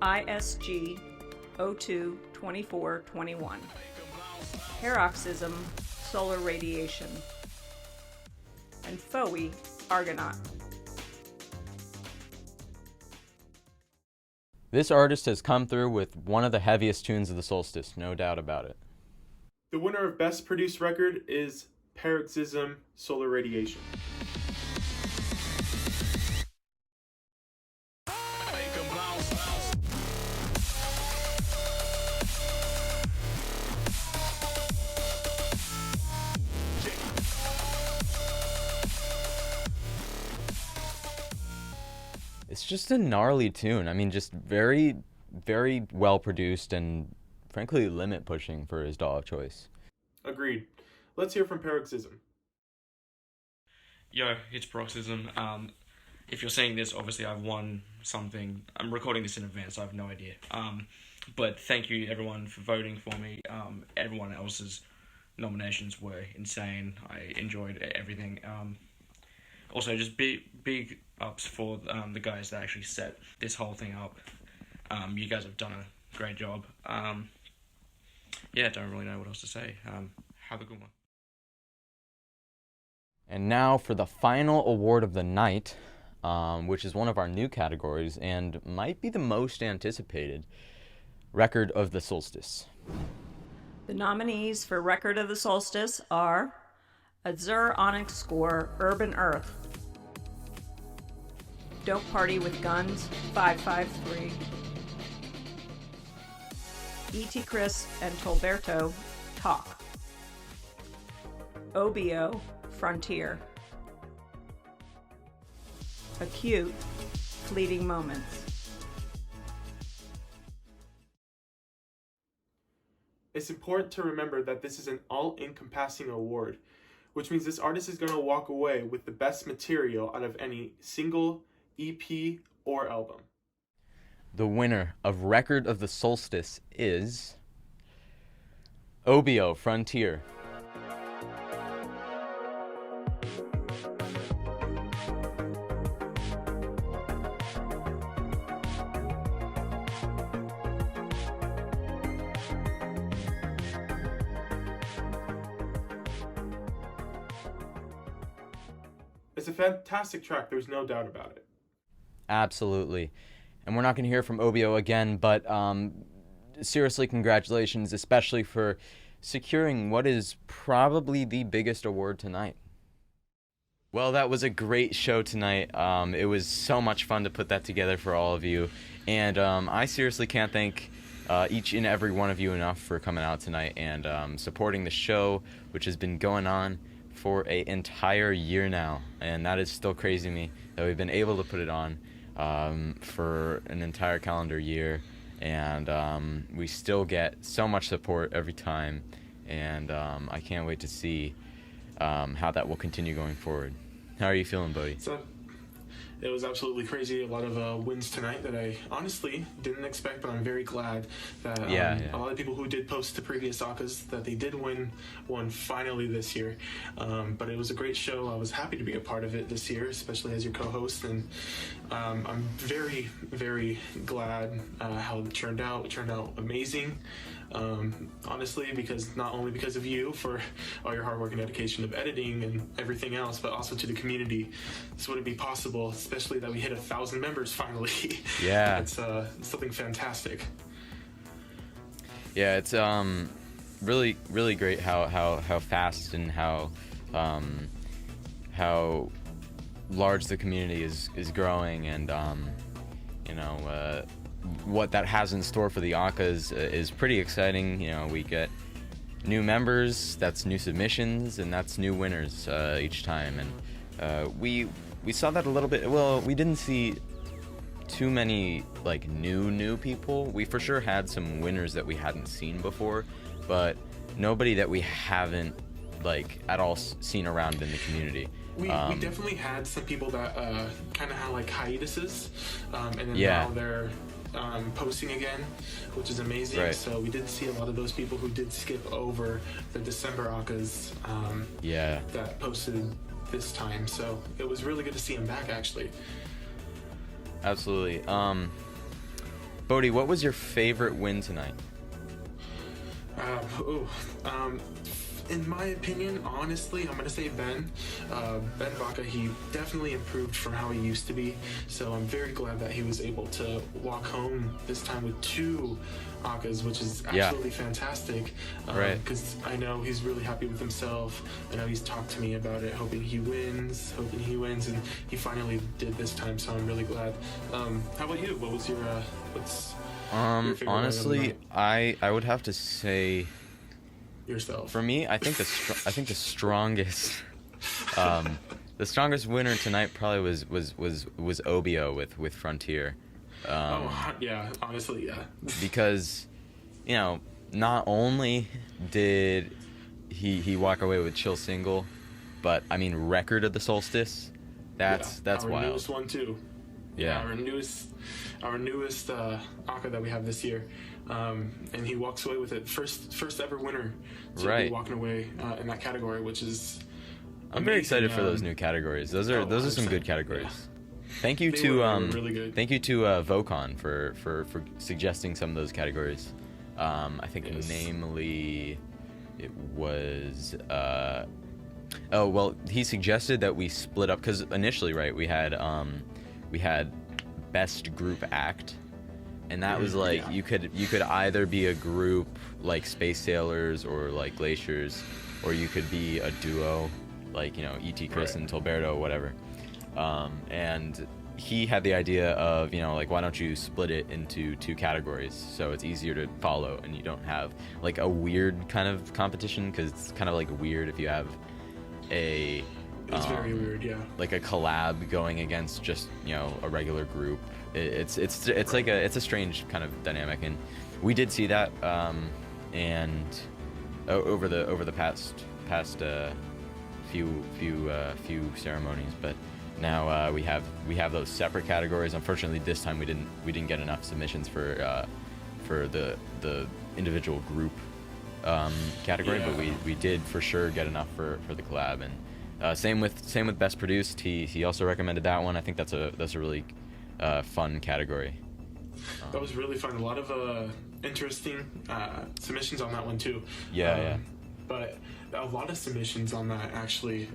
ISG 02 24 21, Paroxysm, Solar Radiation, and Foey, Argonaut. This artist has come through with one of the heaviest tunes of the solstice, no doubt about it. The winner of Best Produced Record is Paroxysm, Solar Radiation. It's just a gnarly tune. I mean, just very, very well produced and frankly limit pushing for his DAW choice. Agreed. Let's hear from Paroxysm. Yo, it's Paroxysm. If you're seeing this, obviously I've won something. I'm recording this in advance, so I have no idea. But thank you everyone for voting for me. Everyone else's nominations were insane. I enjoyed everything. Also, just big ups for the guys that actually set this whole thing up. You guys have done a great job. Yeah, don't really know what else to say. Have a good one. And now for the final award of the night, which is one of our new categories and might be the most anticipated, Record of the Solstice. The nominees for Record of the Solstice are Azure Onyx Score, Urban Earth, Don't Party with Guns, 553, E.T. Chris and Tolberto, Talk, OBO, Frontier, Acute, Fleeting Moments. It's important to remember that this is an all-encompassing award, which means this artist is going to walk away with the best material out of any single, EP, or album. The winner of Record of the Solstice is OBO, Frontier. It's a fantastic track, there's no doubt about it. Absolutely. And we're not going to hear from OBO again, but seriously, congratulations, especially for securing what is probably the biggest award tonight. Well, that was a great show tonight. It was so much fun to put that together for all of you. And I seriously can't thank each and every one of you enough for coming out tonight and supporting the show, which has been going on for an entire year now. And that is still crazy to me that we've been able to put it on for an entire calendar year. And we still get so much support every time. And I can't wait to see how that will continue going forward. How are you feeling, Bodhi? So, it was absolutely crazy. A lot of wins tonight that I honestly didn't expect, but I'm very glad that a lot of people who did post the previous ACCAs that they did win one finally this year. But it was a great show. I was happy to be a part of it this year, especially as your co-host, and I'm very, very glad how it turned out. It turned out amazing. Honestly, not only because of you for all your hard work and dedication of editing and everything else, but also to the community. This wouldn't be possible, especially that we hit 1,000 members finally. Yeah. It's something fantastic. Yeah, it's really, really great how fast and how large the community is growing, and what that has in store for the ACCAs is pretty exciting. We get new members, that's new submissions, and that's new winners each time. And we saw that a little bit. Well, we didn't see too many like new people. We for sure had some winners that we hadn't seen before, but nobody that we haven't like at all seen around in the community. We definitely had some people that kind of had like hiatuses, and then now they're posting again, which is amazing. Right. So we did see a lot of those people who did skip over the December ACCAs that posted this time. So it was really good to see them back, actually. Absolutely. Bodhi, what was your favorite win tonight? In my opinion, honestly, I'm going to say Ben. Ben Vaca, he definitely improved from how he used to be. So I'm very glad that he was able to walk home this time with 2 ACCAs, which is absolutely fantastic. Because I know he's really happy with himself. I know he's talked to me about it, hoping he wins, and he finally did this time. So I'm really glad. How about you? What was your your favorite honestly, I would have to say yourself. For me, I think the strongest the strongest winner tonight probably was Obio with Frontier. Honestly, because not only did he walk away with Chill Single, but I mean Record of the Solstice. That's our wild. Newest one too. Yeah. Our newest ACCA that we have this year. And he walks away with it. First ever winner to be walking away in that category, which is I'm very excited for those new categories. Those are some good categories. Yeah. Thank you to really good. Thank you to Vocon for suggesting some of those categories. I think namely it was he suggested that we split up, because initially we had best group act. And that was like you could either be a group like Space Sailors or like Glaciers, or you could be a duo like E.T. Chris and Tolberto, whatever. And he had the idea of like, why don't you split it into 2 categories so it's easier to follow and you don't have like a weird kind of competition, because it's kind of like weird if you have a very weird, like a collab going against just a regular group. It's like it's a strange kind of dynamic, and we did see that and over the past few ceremonies, but now we have those separate categories. Unfortunately, this time we didn't get enough submissions for the individual group category, but we did for sure get enough for the collab. And same with best produced. He also recommended that one. I think that's a really fun category. That was really fun. A lot of interesting submissions on that one too. But a lot of submissions on that actually.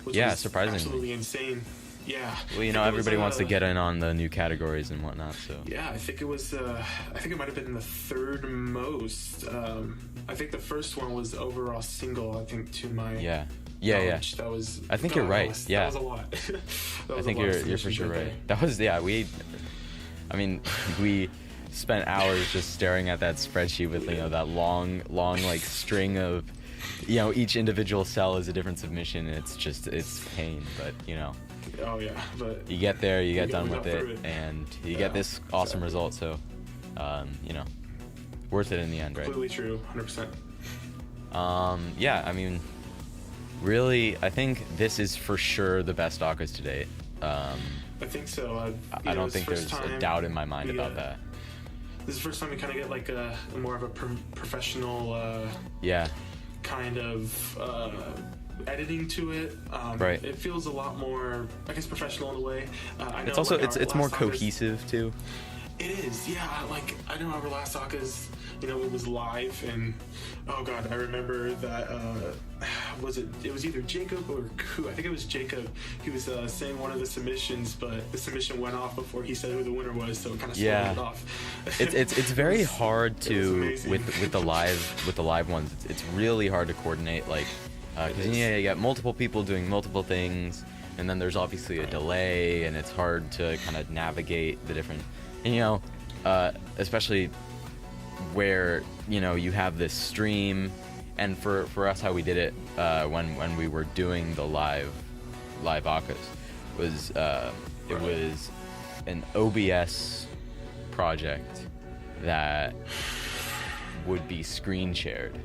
Which was surprisingly. Absolutely insane. Yeah. Well, everybody wants to get in on the new categories and whatnot. So. Yeah, I think it was. I think it might have been the 3rd most. I think the first one was overall single. I think to my knowledge. That was. I think you're right. That was a lot. I think you're for sure right. That was we spent hours just staring at that spreadsheet with that long like string of each individual cell is a different submission. It's pain, but Oh yeah, but you get there, you get done with it, and you get this awesome result. So, worth it in the end, right? Completely true, 100%. Yeah, I mean, really, I think this is for sure the best ACCAs to date. I think so. I don't think there's a doubt in my mind about that. This is the first time we kind of get like a more of a professional kind of editing to it. Right. It feels a lot more, I guess, professional in a way. I know, it's also like, it's more cohesive too. It is, yeah. Like, I know our last ACCAs, it was live, and oh god, I remember that. It was either Jacob or who? I think it was Jacob. He was saying one of the submissions, but the submission went off before he said who the winner was, so it kind of slowed it off. It's very hard to with the live ones. It's really hard to coordinate, like, because you got multiple people doing multiple things, and then there's obviously a delay, and it's hard to kind of navigate the different. And, especially where you have this stream, and for us how we did it when we were doing the live ACCAs was it was an OBS project that would be screen shared,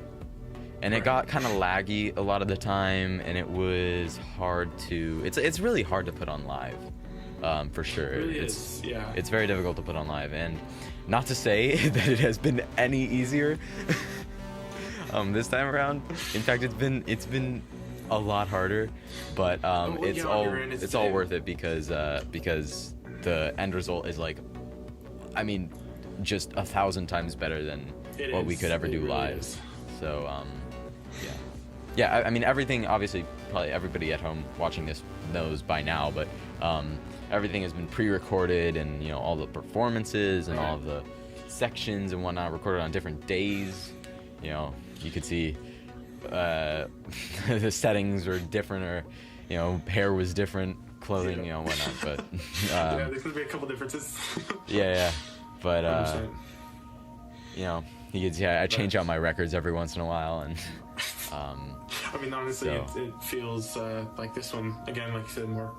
and it got kind of laggy a lot of the time, and it was hard to it's really hard to put on live. For sure. It really it's very difficult to put on live, and not to say that it has been any easier this time around. In fact, it's been a lot harder, but it's all worth it because the end result is, like, I mean, just 1,000 times better than what we could ever do live. So I mean, everything, obviously, probably everybody at home watching this knows by now, but everything has been pre-recorded, and all the performances and all of the sections and whatnot recorded on different days. You could see the settings were different, or hair was different, clothing, whatnot. But there's gonna be a couple differences. But you could see I change out my records every once in a while, and I mean, honestly, it feels like this one, again, like you said, more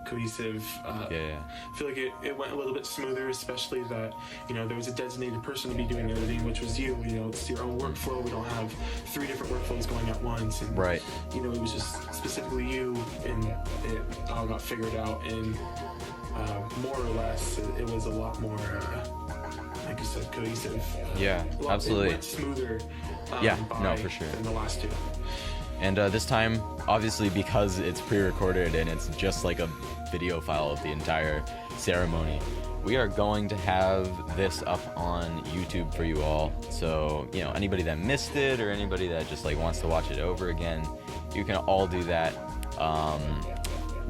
cohesive. I feel like it went a little bit smoother, especially that there was a designated person to be doing editing, which was you. It's your own workflow. We don't have 3 different workflows going at once, and it was just specifically you, and it all got figured out, and more or less it was a lot more like you said, cohesive. Absolutely. It went smoother for sure than the last 2. And this time, obviously, because it's pre-recorded and it's just like a video file of the entire ceremony, we are going to have this up on YouTube for you all. So, anybody that missed it, or anybody that just like wants to watch it over again, you can all do that.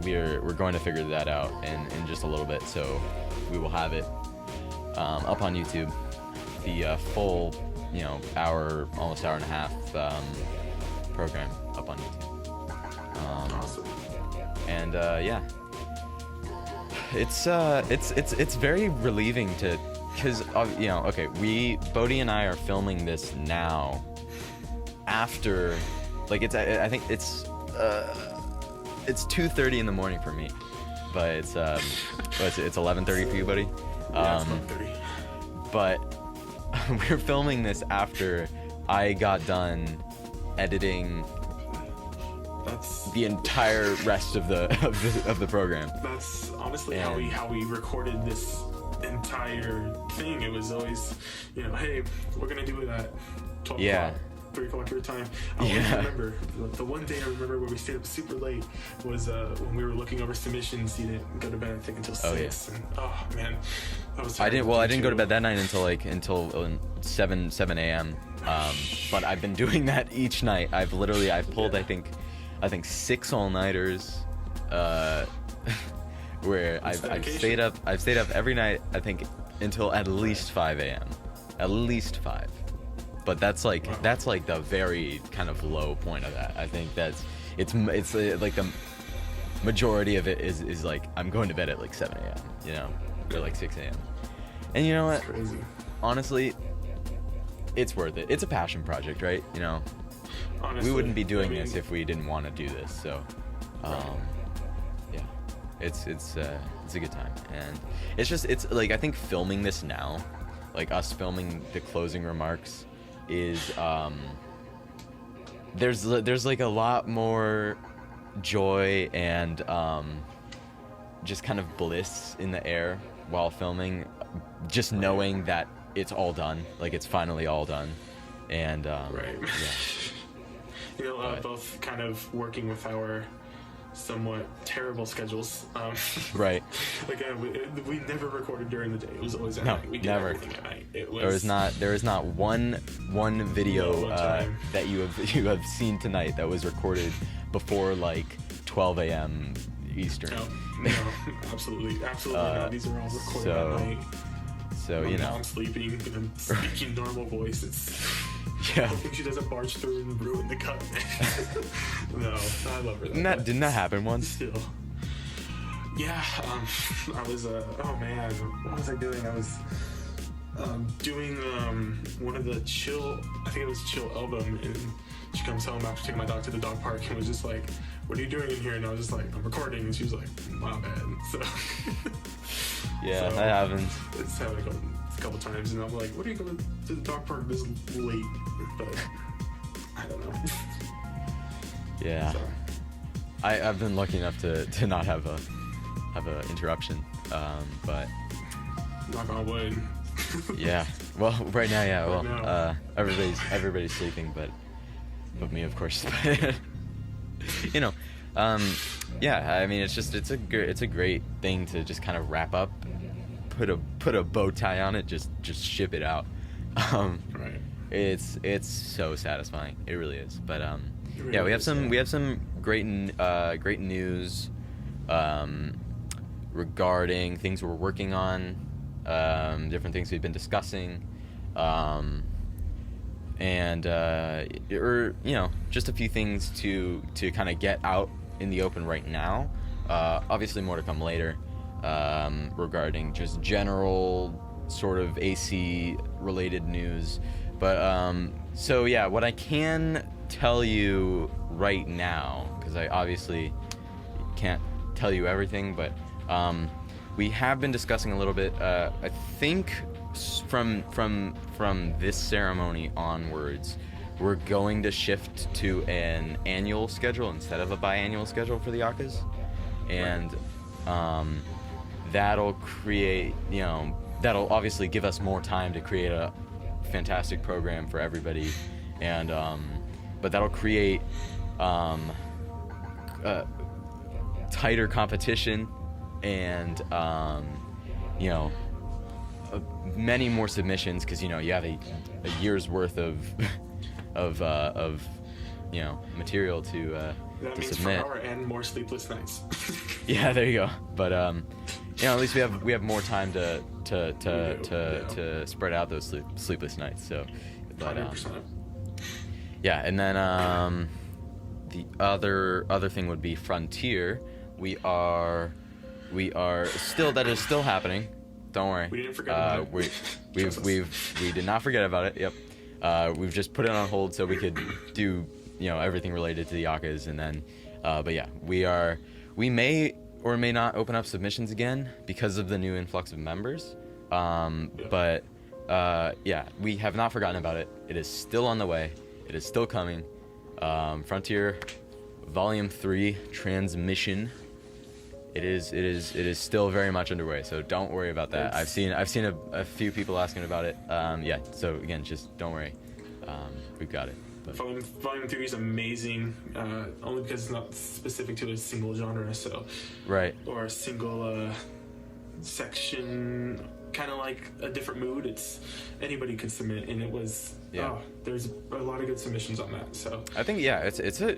We're going to figure that out in just a little bit, so we will have it up on YouTube, the full almost hour and a half program up on YouTube. Awesome. And it's very relieving to, because Bodhi and I are filming this now after, like, I think it's 2:30 in the morning for me, but it's 11:30 for you, buddy. It's 11:30. But we're filming this after I got done editing the entire rest of the program. That's honestly how we recorded this entire thing. It was always, hey, we're gonna do it at 12 o'clock, 3 o'clock your time. I always remember the one day I remember where we stayed up super late was when we were looking over submissions. You didn't go to bed, I think, until 6. And oh man, that was. I didn't go to bed that night until 7 a.m. But I've been doing that each night. I've pulled I think 6 all-nighters, where I've stayed up every night, I think, until at least 5 a.m. At least 5. But that's like the very kind of low point of that. I think like the majority of it is like I'm going to bed at like 7 a.m. You know, or like 6 a.m. And you know what? It's crazy. Honestly, it's worth it. It's a passion project, right? You know, Honestly, we wouldn't be doing this if we didn't want to do this. So, yeah, it's a good time, and it's like I think filming this now, like us filming the closing remarks, is there's like a lot more joy and just kind of bliss in the air while filming, just knowing that it's all done, like it's finally all done, and right. Yeah. You know, both kind of working with our somewhat terrible schedules. Right. Like we never recorded during the day. It was always at No, night. We did never. everything at night. It was, there is not one video one time. that you have seen tonight that was recorded before like 12 a.m. Eastern. No, absolutely not. These are all recorded at night. So My you know, mom's sleeping and I'm speaking normal voice. It's yeah. I think she doesn't barge through and ruin the cut. No, I love her. Didn't that happen once? Still. Yeah, I was, oh man, what was I doing? I was doing one of the I think it was Chill album, and she comes home after taking my dog to the dog park and was just like, what are you doing in here? And I was just like, I'm recording, and she was like, my bad. So Yeah, that happens. It's happened a couple times, and I'm like, what are you going to the dog park this late? But I don't know. Yeah. So. I've been lucky enough to not have a interruption, but Knock on wood. yeah. Well, right now, yeah. Well, now. everybody's sleeping, but me, of course. You know, yeah. I mean, it's a great thing to just kind of wrap up, put a bow tie on it, just ship it out. Right. It's so satisfying. It really is. But Really yeah, we have is, some yeah. we have some great news regarding things we're working on, different things we've been discussing, and or you know, just a few things to kind of get out in the open right now. Obviously more to come later, regarding just general sort of AC related news. But so yeah, what I can tell you right now, because I obviously can't tell you everything, but we have been discussing a little bit. I think from this ceremony onwards, we're going to shift to an annual schedule instead of a biannual schedule for the ACCAs, and that'll create, you know, that'll obviously give us more time to create a fantastic program for everybody, and but that'll create tighter competition and you know, many more submissions, because you know you have a year's worth of you know, material to That to means submit. for our end, more sleepless nights. Yeah, there you go. But you know, at least we have more time to spread out those sleepless nights. So, but 100%. yeah, and then the other thing would be Frontier. We are still, that is still happening. Don't worry. We didn't forget about it. We did not forget about it. Yep. We've just put it on hold so we could do, you know, everything related to the ACCAs, and then but yeah, we may or may not open up submissions again because of the new influx of members. But yeah, we have not forgotten about it. It is still on the way. It is still coming. Frontier Volume 3 transmission. It is still very much underway, so don't worry about that. I've seen a few people asking about it. Yeah, so again, just don't worry. We've got it. But Volume 3 is amazing, only because it's not specific to a single genre, so right. or a single section, kind of like a different mood. It's anybody could submit, and it was there's a lot of good submissions on that. So I think it's a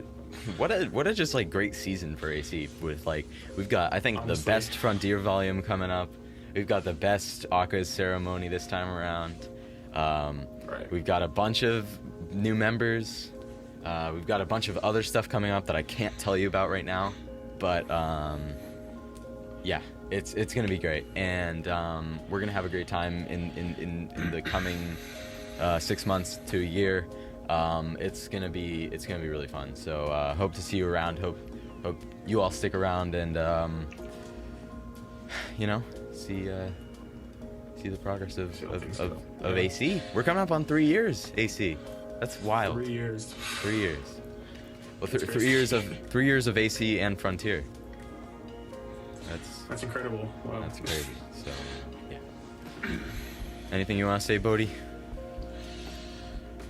what a just like great season for AC, with like we've got, I think, honestly, the best Frontier volume coming up. We've got the best ACCAs ceremony this time around. right. We've got a bunch of new members. We've got a bunch of other stuff coming up that I can't tell you about right now, but yeah, it's gonna be great, and we're gonna have a great time in the coming 6 months to a year. It's gonna be really fun. So hope to see you around. Hope you all stick around and see the progress of AC. We're coming up on 3 years. AC. That's wild. 3 years. 3 years. Well, 3 years of 3 years of AC and Frontier. That's incredible. Wow. That's crazy. So yeah. Anything you want to say, Bodhi?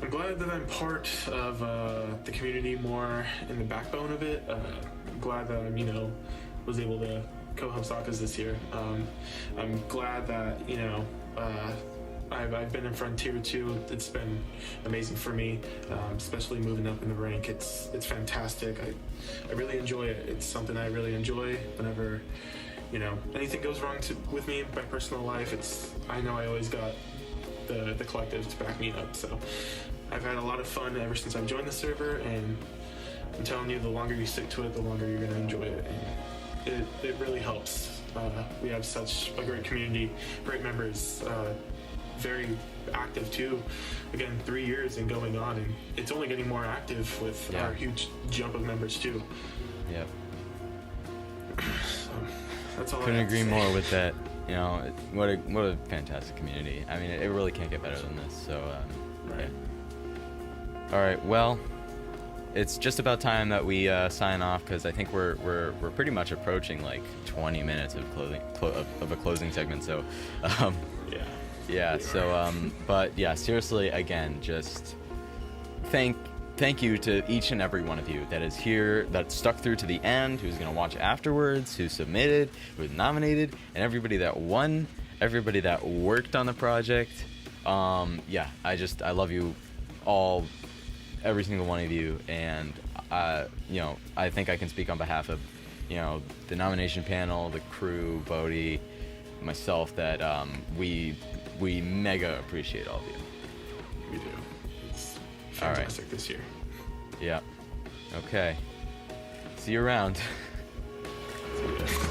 I'm glad that I'm part of the community, more in the backbone of it. I'm glad that I was able to co-host ACCAs this year. I'm glad that I've been in Frontier too. It's been amazing for me, especially moving up in the rank. It's fantastic. I really enjoy it. It's something I really enjoy. Whenever anything goes wrong with me in my personal life, I know I always got the collective to back me up. So I've had a lot of fun ever since I've joined the server, and I'm telling you, the longer you stick to it, the longer you're going to enjoy it. And it really helps. We have such a great community, great members, very active too. Again, 3 years and going on, and it's only getting more active with our huge jump of members too. Yep. So that's all. Couldn't agree more with that. What a fantastic community. I mean, it really can't get better than this. So Right. yeah. All right. Well, it's just about time that we sign off, because I think we're pretty much approaching like 20 minutes of a closing segment. So yeah. So but yeah, seriously, again, just thank you to each and every one of you that is here, that stuck through to the end, who's gonna watch afterwards, who submitted, who was nominated, and everybody that won, everybody that worked on the project. Yeah, I love you all, every single one of you, and I think I can speak on behalf of the nomination panel, the crew, Bodhi, myself, that we mega appreciate all of you. We do. It's fantastic this year. Yeah. Okay. See you around. See you guys.